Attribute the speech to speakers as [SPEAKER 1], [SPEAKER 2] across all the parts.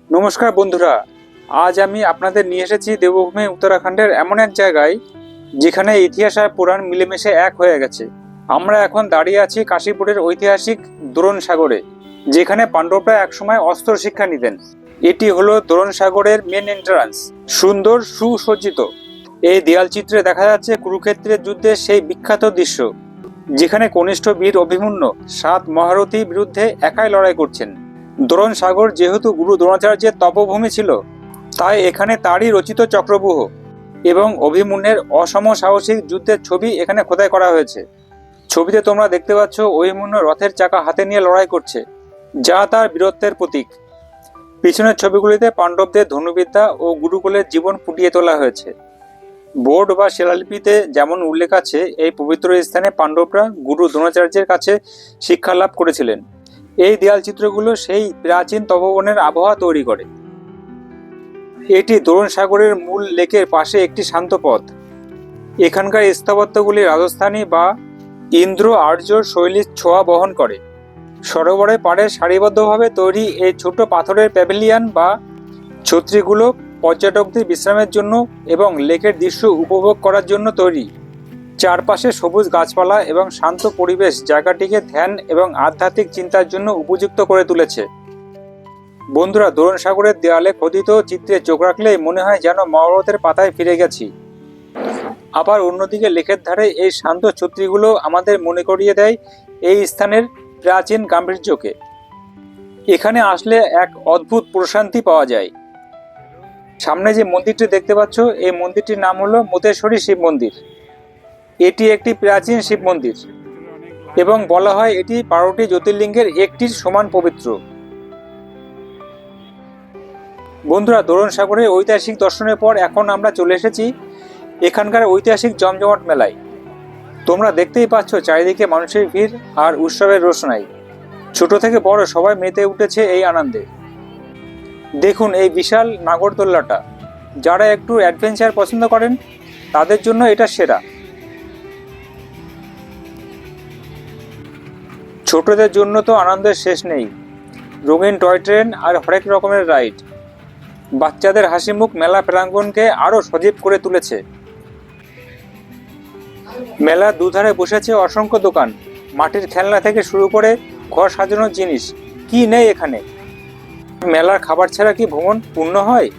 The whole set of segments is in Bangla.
[SPEAKER 1] নমস্কার বন্ধুরা, আজ আমি আপনাদের নিয়ে এসেছি দেবভূমি উত্তরাখণ্ডের এমন এক জায়গায় যেখানে ইতিহাস আর পুরাণ মিলেমিশে এক হয়ে গেছে। আমরা এখন দাঁড়িয়ে আছি কাশীপুরের ঐতিহাসিক দোরণ সাগরে, যেখানে পাণ্ডবরা একসময় অস্ত্র শিক্ষা নিতেন। এটি হলো দোরণ সাগরের মেন এন্ট্রান্স, সুন্দর সুসজ্জিত। এই দেয়ালচিত্রে দেখা যাচ্ছে কুরুক্ষেত্রের যুদ্ধের সেই বিখ্যাত দৃশ্য, যেখানে কনিষ্ঠ বীর অভিমন্যু 7 মহারথীর বিরুদ্ধে একাই লড়াই করছেন। দোরণ সাগর যেহেতু গুরু দ্রোণাচার্যের তপভূমি ছিল, তাই এখানে তারই রচিত চক্রব্যূহ এবং অভিমন্যুর অসম সাহসিক যুদ্ধের ছবি এখানে খোদাই করা হয়েছে। ছবিতে তোমরা দেখতে পাচ্ছ অভিমন্যু রথের চাকা হাতে নিয়ে লড়াই করছে, যা তার বীরত্বের প্রতীক। পিছনের ছবিগুলিতে পাণ্ডবদের ধনুবিদ্যা ও গুরুকুলের জীবন ফুটিয়ে তোলা হয়েছে। বোর্ড বা শিলালিপিতে যেমন উল্লেখ আছে, এই পবিত্র স্থানে পাণ্ডবরা গুরু দ্রোণাচার্যের কাছে শিক্ষা লাভ করেছিলেন। এই দেয়াল চিত্রগুলো সেই প্রাচীন তপবনের আবহাওয়া তৈরি করে। এটি দোরণ সাগরের মূল লেকের পাশে একটি শান্ত পথ। এখানকার স্থাপত্যগুলি রাজস্থানী বা ইন্দ্র আর্য শৈলীর ছোঁয়া বহন করে। সরোবরের পাড়ে সারিবদ্ধভাবে তৈরি এই ছোট পাথরের প্যাভিলিয়ন বা ছত্রিগুলো পর্যটকদের বিশ্রামের জন্য এবং লেকের দৃশ্য উপভোগ করার জন্য তৈরি। চারপাশে সবুজ গাছপালা এবং শান্ত পরিবেশ জায়গাটিকে ধ্যান এবং আধ্যাত্মিক চিন্তার জন্য উপযুক্ত করে তুলেছে। বন্ধুরা, দোরণ সাগরের দেয়ালে খোদিত চিত্রে চোখ রাখলেই মনে হয় যেন মহাভারতের পাতায় ফিরে গেছি। আবার অন্যদিকে লেকের ধারে এই শান্ত ছত্রিগুলো আমাদের মনে করিয়ে দেয় এই স্থানের প্রাচীন গাম্ভীর্যকে। এখানে আসলে এক অদ্ভুত প্রশান্তি পাওয়া যায়। সামনে যে মন্দিরটি দেখতে পাচ্ছ, এই মন্দিরটির নাম হলো মোতেশ্বরী শিব মন্দির। এটি একটি প্রাচীন শিব মন্দির এবং বলা হয় এটি 12টি জ্যোতির্লিঙ্গের একটির সমান পবিত্র। বন্ধুরা, দোরণ সাগরের ঐতিহাসিক দর্শনের পর এখন আমরা চলে এসেছি এখানকার ঐতিহাসিক জমজমাট মেলায়। তোমরা দেখতেই পাচ্ছ চারিদিকে মানুষের ভিড় আর উৎসবের রোশনাই। ছোট থেকে বড় সবাই মেতে উঠেছে এই আনন্দে। দেখুন এই বিশাল নাগরদোল্লাটা, যারা একটু অ্যাডভেঞ্চার পছন্দ করেন তাদের জন্য এটা সেরা। ছোটদের জন্য তো আনন্দের শেষ নেই, রঙিন টয় ট্রেন আর হরেক রকমের রাইড। বাচ্চাদের হাসিমুখ মেলা প্রাঙ্গণকে আরও সজীব করে তুলেছে। মেলার দুধারে বসেছে অসংখ্য দোকান, মাটির খেলনা থেকে শুরু করে ঘর সাজানোর জিনিস, কি নেই এখানে। মেলার খাবার ছাড়া কি ভ্রমণ পূর্ণ হয়?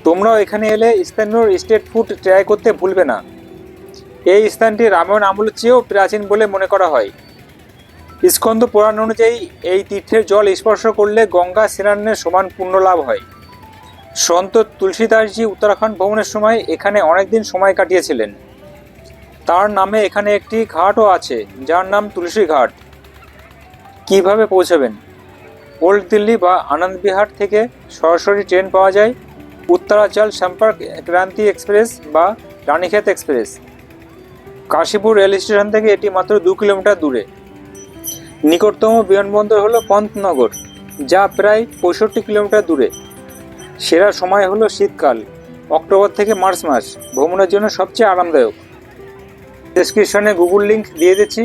[SPEAKER 1] তোমরাও এখানে এলে স্থানীয় স্ট্রিট ফুড ট্রাই করতে ভুলবে না। এই স্থানটি রামায়ণ আমলের চেয়েও প্রাচীন বলে মনে করা হয়। স্কন্দ পুরাণ অনুযায়ী এই তীর্থের জল স্পর্শ করলে গঙ্গা স্নানের সমান পুণ্য লাভ হয়। সন্ত তুলসীদাসজি উত্তরাখণ্ড ভ্রমণের সময় এখানে অনেকদিন সময় কাটিয়েছিলেন। তার নামে এখানে একটি ঘাটও আছে, যার নাম তুলসী ঘাট। কিভাবে পৌঁছবেন? ওল্ড দিল্লি বা আনন্দ বিহার থেকে সরাসরি ট্রেন পাওয়া যায়, উত্তরাঞ্চল সম্পর্ক ক্রান্তি এক্সপ্রেস বা Ranikhet express. Kashipur rail station থেকে এটি মাত্র 2 কিলোমিটার দূরে। নিকটতম বিমানবন্দর হলো পন্তনগর, যা প্রায় 65 কিলোমিটার দূরে। সেরা সময় হলো শীতকাল, অক্টোবর থেকে মার্চ মাস, ভ্রমণের জন্য সবচেয়ে আরামদায়ক। ডেসক্রিপশনে গুগল লিঙ্ক দিয়ে দিচ্ছি,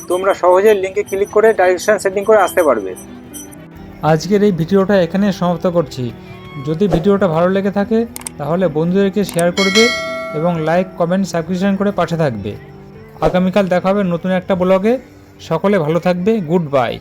[SPEAKER 1] তোমরা সহজে লিঙ্কে ক্লিক করে ডাইরেকশন সেটিং করে আসতে পারবে।
[SPEAKER 2] আজকের এই ভিডিওটা এখানে সমাপ্ত করছি। যদি ভিডিওটা ভালো লেগে থাকে তাহলে বন্ধুদেরকে শেয়ার করবে এবং লাইক কমেন্ট সাবস্ক্রিপশন করে পাশে থাকবে। আগামীকাল দেখা হবে নতুন একটা ব্লগে। সকলে ভালো থাকবে। Good bye.